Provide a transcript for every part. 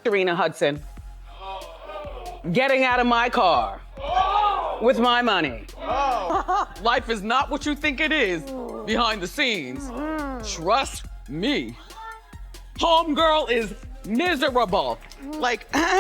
Sharina Hudson getting out of my car with my money. Life is not what you think it is behind the scenes. Trust me. Homegirl is miserable. Like, that's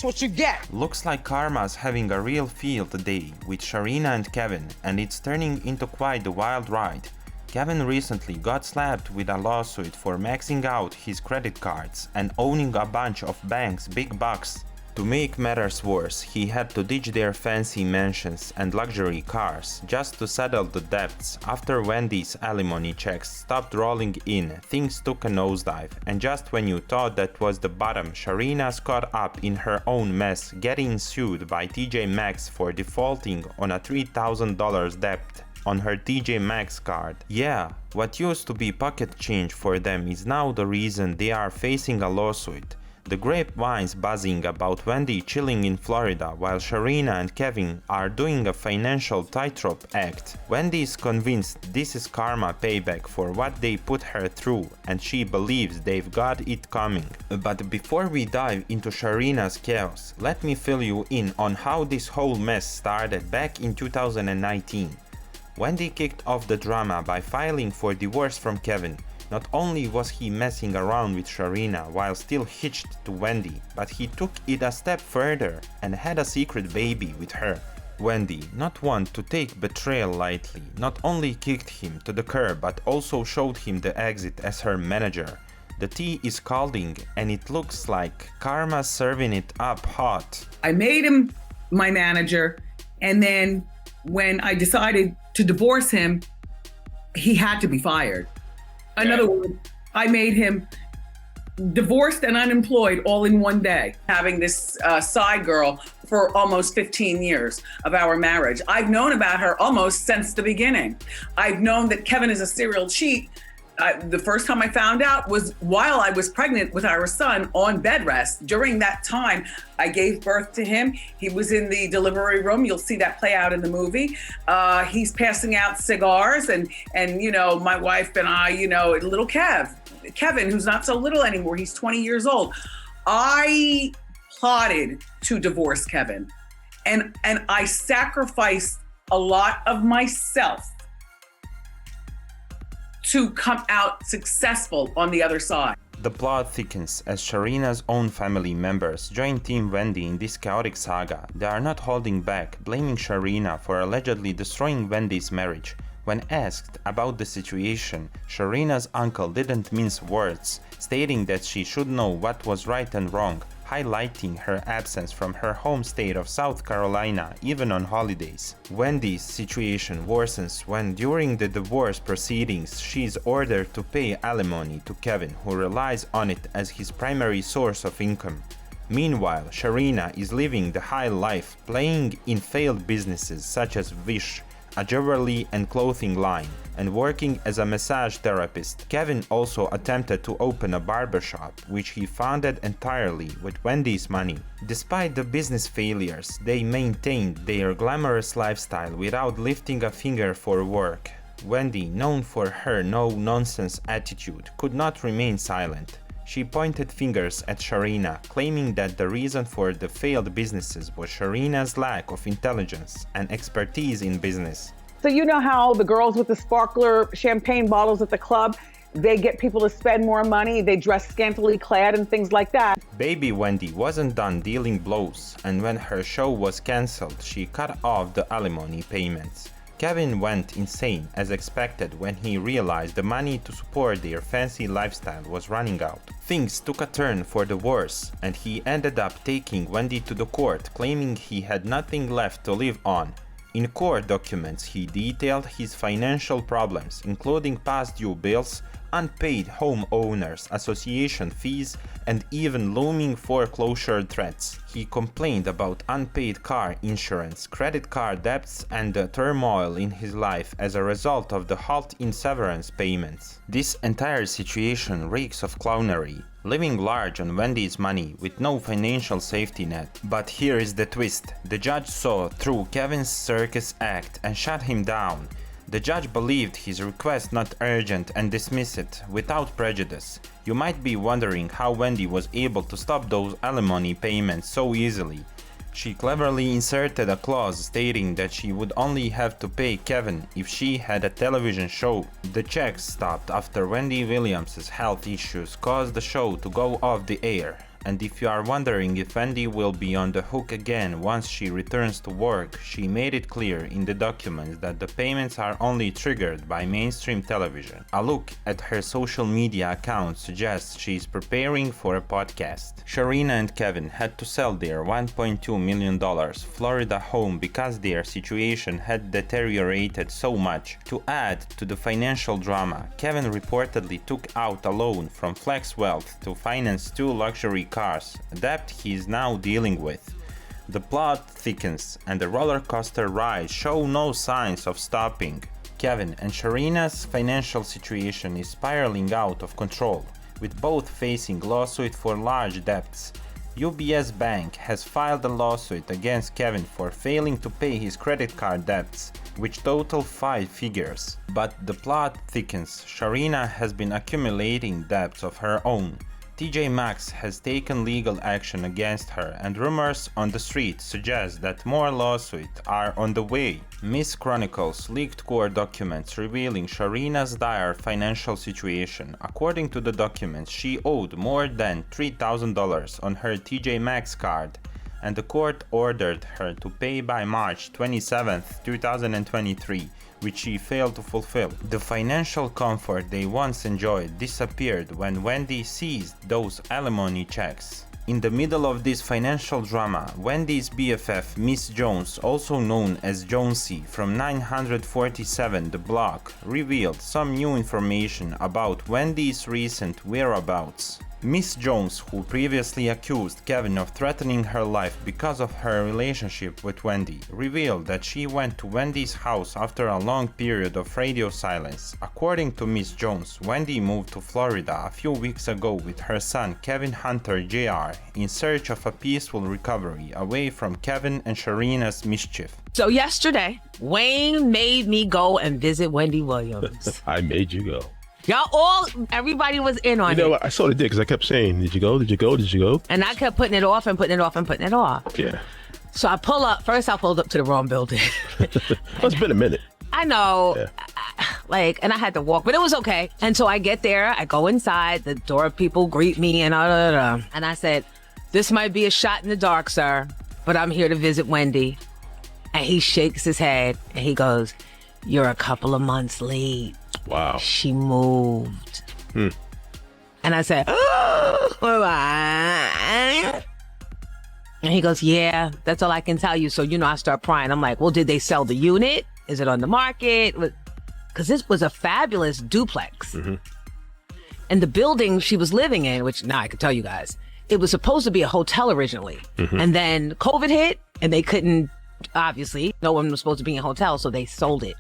what you get. Looks like karma's having a real field day with Sharina and Kevin, and it's turning into quite the wild ride. Kevin recently got slapped with a lawsuit for maxing out his credit cards and owning a bunch of banks' big bucks. To make matters worse, he had to ditch their fancy mansions and luxury cars just to settle the debts. After Wendy's alimony checks stopped rolling in, things took a nosedive, and just when you thought that was the bottom, Sharina's caught up in her own mess, getting sued by TJ Maxx for defaulting on a $3,000 debt on her TJ Maxx card. Yeah, what used to be pocket change for them is now the reason they are facing a lawsuit. The grapevine's buzzing about Wendy chilling in Florida while Sharina and Kevin are doing a financial tightrope act. Wendy is convinced this is karma payback for what they put her through, and she believes they've got it coming. But before we dive into Sharina's chaos, let me fill you in on how this whole mess started back in 2019. Wendy kicked off the drama by filing for divorce from Kevin. Not only was he messing around with Sharina while still hitched to Wendy, but he took it a step further and had a secret baby with her. Wendy, not one to take betrayal lightly, not only kicked him to the curb but also showed him the exit as her manager. The tea is scalding, and it looks like karma's serving it up hot. I made him my manager, and then when I decided to divorce him, he had to be fired. In other words, I made him divorced and unemployed all in one day. Having this side girl for almost 15 years of our marriage. I've known about her almost since the beginning. I've known that Kevin is a serial cheat. The first time I found out was while I was pregnant with our son on bed rest. During that time, I gave birth to him. He was in the delivery room. You'll see that play out in the movie. He's passing out cigars, and you know, my wife and I, you know, little Kevin, who's not so little anymore. He's 20 years old. I plotted to divorce Kevin, and I sacrificed a lot of myself to come out successful on the other side. The plot thickens as Sharina's own family members join Team Wendy in this chaotic saga. They are not holding back, blaming Sharina for allegedly destroying Wendy's marriage. When asked about the situation, Sharina's uncle didn't mince words, stating that she should know what was right and wrong, highlighting her absence from her home state of South Carolina even on holidays. Wendy's situation worsens when during the divorce proceedings she is ordered to pay alimony to Kevin, who relies on it as his primary source of income. Meanwhile, Sharina is living the high life, playing in failed businesses such as Wish, a jewelry and clothing line, and working as a massage therapist. Kevin also attempted to open a barbershop, which he funded entirely with Wendy's money. Despite the business failures, they maintained their glamorous lifestyle without lifting a finger for work. Wendy, known for her no-nonsense attitude, could not remain silent. She pointed fingers at Sharina, claiming that the reason for the failed businesses was Sharina's lack of intelligence and expertise in business. So you know how the girls with the sparkler champagne bottles at the club, they get people to spend more money, they dress scantily clad and things like that. Baby Wendy wasn't done dealing blows, and when her show was cancelled, she cut off the alimony payments. Kevin went insane as expected when he realized the money to support their fancy lifestyle was running out. Things took a turn for the worse, and he ended up taking Wendy to the court, claiming he had nothing left to live on. In court documents, he detailed his financial problems, including past due bills, unpaid homeowners association fees, and even looming foreclosure threats. He complained about unpaid car insurance, credit card debts, and the turmoil in his life as a result of the halt in severance payments. This entire situation reeks of clownery, living large on Wendy's money with no financial safety net. But here is the twist. The judge saw through Kevin's circus act and shut him down. The judge believed his request not urgent and dismissed it without prejudice. You might be wondering how Wendy was able to stop those alimony payments so easily. She cleverly inserted a clause stating that she would only have to pay Kevin if she had a television show. The checks stopped after Wendy Williams' health issues caused the show to go off the air. And if you are wondering if Wendy will be on the hook again once she returns to work, she made it clear in the documents that the payments are only triggered by mainstream television. A look at her social media account suggests she is preparing for a podcast. Sharina and Kevin had to sell their $1.2 million Florida home because their situation had deteriorated so much. To add to the financial drama, Kevin reportedly took out a loan from Flex Wealth to finance 2 luxury cars, a debt he is now dealing with. The plot thickens and the roller coaster ride show no signs of stopping. Kevin and Sharina's financial situation is spiraling out of control, with both facing lawsuit for large debts. UBS Bank has filed a lawsuit against Kevin for failing to pay his credit card debts, which total 5 figures. But the plot thickens. Sharina has been accumulating debts of her own. TJ Maxx has taken legal action against her, and rumors on the street suggest that more lawsuits are on the way. Miss Chronicles leaked court documents revealing Sharina's dire financial situation. According to the documents, she owed more than $3,000 on her TJ Maxx card, and the court ordered her to pay by March 27, 2023. Which she failed to fulfill. The financial comfort they once enjoyed disappeared when Wendy seized those alimony checks. In the middle of this financial drama, Wendy's BFF Miss Jones, also known as Jonesy from 947 The Block, revealed some new information about Wendy's recent whereabouts. Miss Jones, who previously accused Kevin of threatening her life because of her relationship with Wendy, revealed that she went to Wendy's house after a long period of radio silence. According to Miss Jones, Wendy moved to Florida a few weeks ago with her son Kevin Hunter Jr. in search of a peaceful recovery away from Kevin and Sharina's mischief. So yesterday, Wayne made me go and visit Wendy Williams. I made you go. Everybody was in on You know it. what? I sort of did because I kept saying, did you go? Did you go? Did you go? And I kept putting it off and putting it off and putting it off. Yeah. So I pull up. First, I pulled up to the wrong building. It's been a minute. I know. Yeah. And I had to walk, but it was okay. And so I get there. I go inside. The door people greet me and And I said, this might be a shot in the dark, sir, but I'm here to visit Wendy. And he shakes his head and he goes, you're a couple of months late. Wow. She moved. And I said, and he goes, yeah, that's all I can tell you. So, I start prying. I'm like, well, did they sell the unit? Is it on the market? Because this was a fabulous duplex. And the building she was living in, which now I can tell you guys, it was supposed to be a hotel originally. And then COVID hit and they couldn't, obviously, no one was supposed to be in a hotel, so they sold it.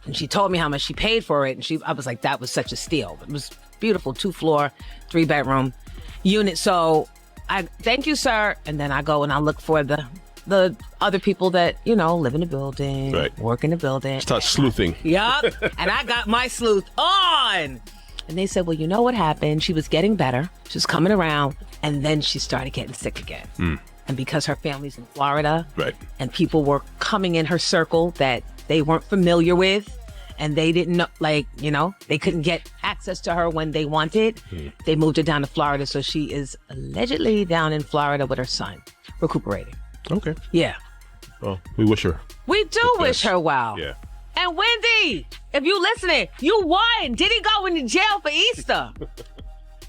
And she told me how much she paid for it. And I was like, that was such a steal. It was beautiful, 2-floor, 3-bedroom unit. So I thank you, sir. And then I go and I look for the other people that, live in the building, Right. work in the building. Start sleuthing. Yup. And I got my sleuth on. And they said, well, you know what happened? She was getting better. She was coming around. And then she started getting sick again. And because her family's in Florida, Right. and people were coming in her circle that they weren't familiar with, and they didn't know, they couldn't get access to her when they wanted. They moved her down to Florida. So she is allegedly down in Florida with her son, recuperating. Okay. Yeah. Well, we wish her. We do the wish best. her well. Yeah. And Wendy, if you listening, you won. Did he go into jail for Easter?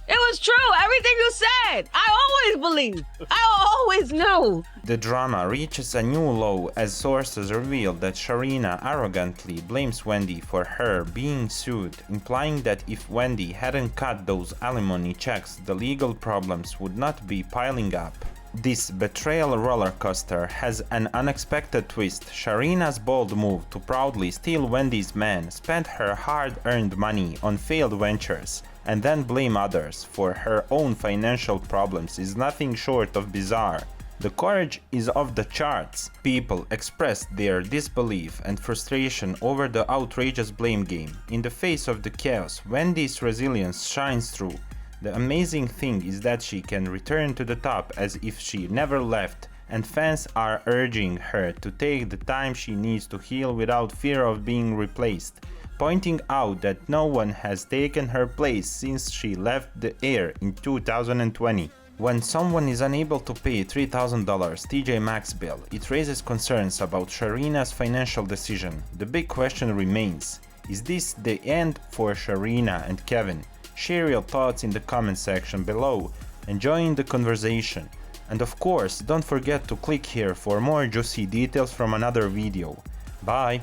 It was true. Everything you said. I always believed. I always knew. The drama reaches a new low as sources reveal that Sharina arrogantly blames Wendy for her being sued, implying that if Wendy hadn't cut those alimony checks, the legal problems would not be piling up. This betrayal roller coaster has an unexpected twist. Sharina's bold move to proudly steal Wendy's man, spend her hard-earned money on failed ventures, and then blame others for her own financial problems is nothing short of bizarre. The courage is off the charts. People expressed their disbelief and frustration over the outrageous blame game. In the face of the chaos, Wendy's resilience shines through. The amazing thing is that she can return to the top as if she never left, and fans are urging her to take the time she needs to heal without fear of being replaced, pointing out that no one has taken her place since she left the air in 2020. When someone is unable to pay $3,000 TJ Maxx bill, it raises concerns about Sharina's financial decision. The big question remains, is this the end for Sharina and Kevin? Share your thoughts in the comment section below and join the conversation. And of course, don't forget to click here for more juicy details from another video. Bye!